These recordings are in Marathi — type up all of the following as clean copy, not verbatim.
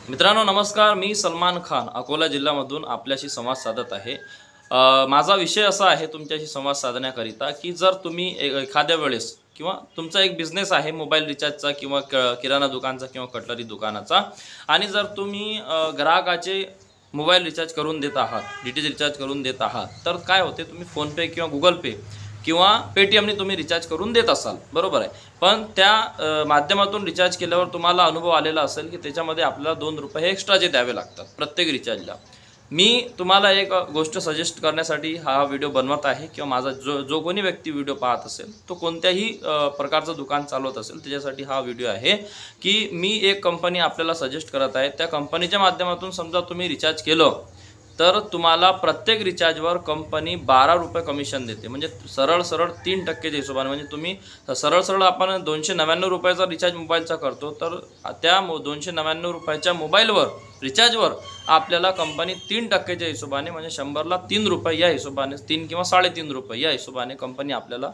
मित्रांनो नमस्कार, मी सलमान खान अकोला जिल्ह्यामधून आपल्याशी संवाद साधत आहे। माझा विषय असा आहे तुमच्याशी संवाद साधण्याकरिता की जर तुम्ही एखाद्या वेळेस किंवा तुमचा एक बिझनेस आहे मोबाईल रिचार्जचा किंवा किराणा दुकानाचा किंवा कटलरी दुकानाचा, आणि जर तुम्ही ग्राहकाचे मोबाईल रिचार्ज करून देत आहात, डीटीएच रिचार्ज करून देत आहात, तर काय होते, तुम्ही फोनपे किंवा गुगल पे किंवा पेटीएमने तुम्ही रिचार्ज करून देत असाल, बरोबर आहे। पण त्या माध्यमातून रिचार्ज केल्यावर तुम्हाला अनुभव आलेला असेल की त्याच्यामध्ये आपल्याला ₹2 हे एक्स्ट्रा जे द्यावे लागतात प्रत्येक रिचार्जला। मी तुम्हाला एक गोष्ट सजेस्ट करण्यासाठी हा व्हिडिओ बनवत आहे किंवा माझा जो कोणी व्यक्ती व्हिडिओ पाहत असेल तो कोणत्याही प्रकारचं दुकान चालवत असेल त्याच्यासाठी हा व्हिडिओ आहे की मी एक कंपनी आपल्याला सजेस्ट करत आहे। त्या कंपनीच्या माध्यमातून समजा तुम्ही रिचार्ज केलं तर तुम्हाला प्रत्येक रिचार्जवर कंपनी ₹12 कमिशन देते। म्हणजे सरळ 3%च्या हिशोबाने, म्हणजे तुम्ही सरळ आपण ₹299चा रिचार्ज मोबाईलचा करतो, तर त्या ₹299च्या मोबाईलवर रिचार्जवर आपल्याला कंपनी 3%च्या हिशोबाने, म्हणजे 100ला ₹3 या हिशोबाने, 3 किंवा ₹3.5 या हिशोबाने कंपनी आपल्याला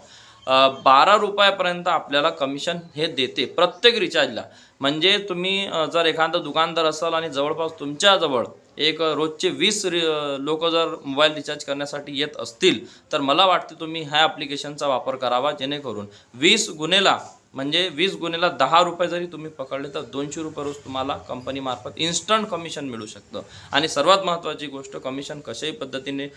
₹12 आपल्याला कमिशन हे देते प्रत्येक रिचार्जला। म्हणजे तुम्ही जर एखादा दुकानदार असाल आणि जवळपास तुमच्याजवळ एक रोजचे 20 लोक जर मोबाईल रिचार्ज करण्यासाठी येत असतील तर मला वाटते तुम्ही ह्या ॲप्लिकेशनचा वापर करावा, जेणेकरून 20 गुणेला म्हणजे 20 गुणेला ₹10 जरी तुम्ही पकडले तर ₹200 रोज तुम्हाला कंपनीमार्फत इन्स्टंट कमिशन मिळू शकतं। आणि सर्वात महत्त्वाची गोष्ट, कमिशन कशाही पद्धतीने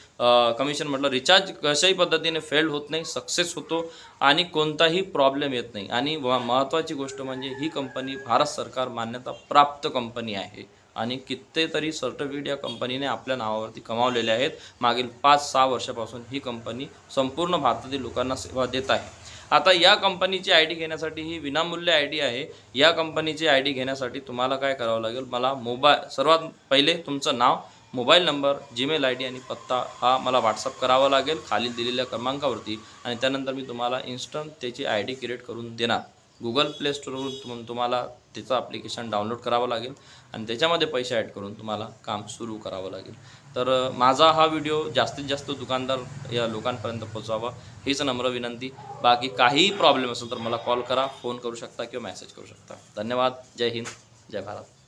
कमिशन म्हटलं रिचार्ज कशाही पद्धतीने फेल होत नाही, सक्सेस होतो आणि कोणताही प्रॉब्लेम येत नाही। आणि महत्त्वाची गोष्ट म्हणजे ही कंपनी भारत सरकार मान्यता प्राप्त कंपनी आहे आणि कितीतरी सर्टिफिकेट या कंपनीने आपल्या नावावरती कमावलेले आहेत। मागील 5-6 वर्षापासून ही कंपनी संपूर्ण भारतातील लोकांना सेवा देत आहे। आता या कंपनीची आयडी घेण्यासाठी ही विनामूल्य आयडी आहे। या कंपनीची आयडी घेण्यासाठी तुम्हाला काय करावं लागेल, मला सर्वात पहिले तुमचं नाव, मोबाईल नंबर, जीमेल आयडी आणि पत्ता हा मला व्हॉट्सअप करावा लागेल खाली दिलेल्या क्रमांकावरती, आणि त्यानंतर मी तुम्हाला इन्स्टंट त्याची आयडी क्रिएट करून देणार। गुगल प्ले स्टोरवरून तुम्हाला त्याचं ॲप्लिकेशन डाउनलोड करावं लागेल आणि त्याच्यामध्ये पैसे ॲड करून तुम्हाला काम सुरू करावं लागेल। तर माझा हा व्हिडिओ जास्तीत जास्त दुकानदार या लोकांपर्यंत पोहोचावा हीच नम्र विनंती। बाकी काहीही प्रॉब्लेम असेल तर मला कॉल करा, फोन करू शकता किंवा मेसेज करू शकता। धन्यवाद। जय हिंद, जय भारत।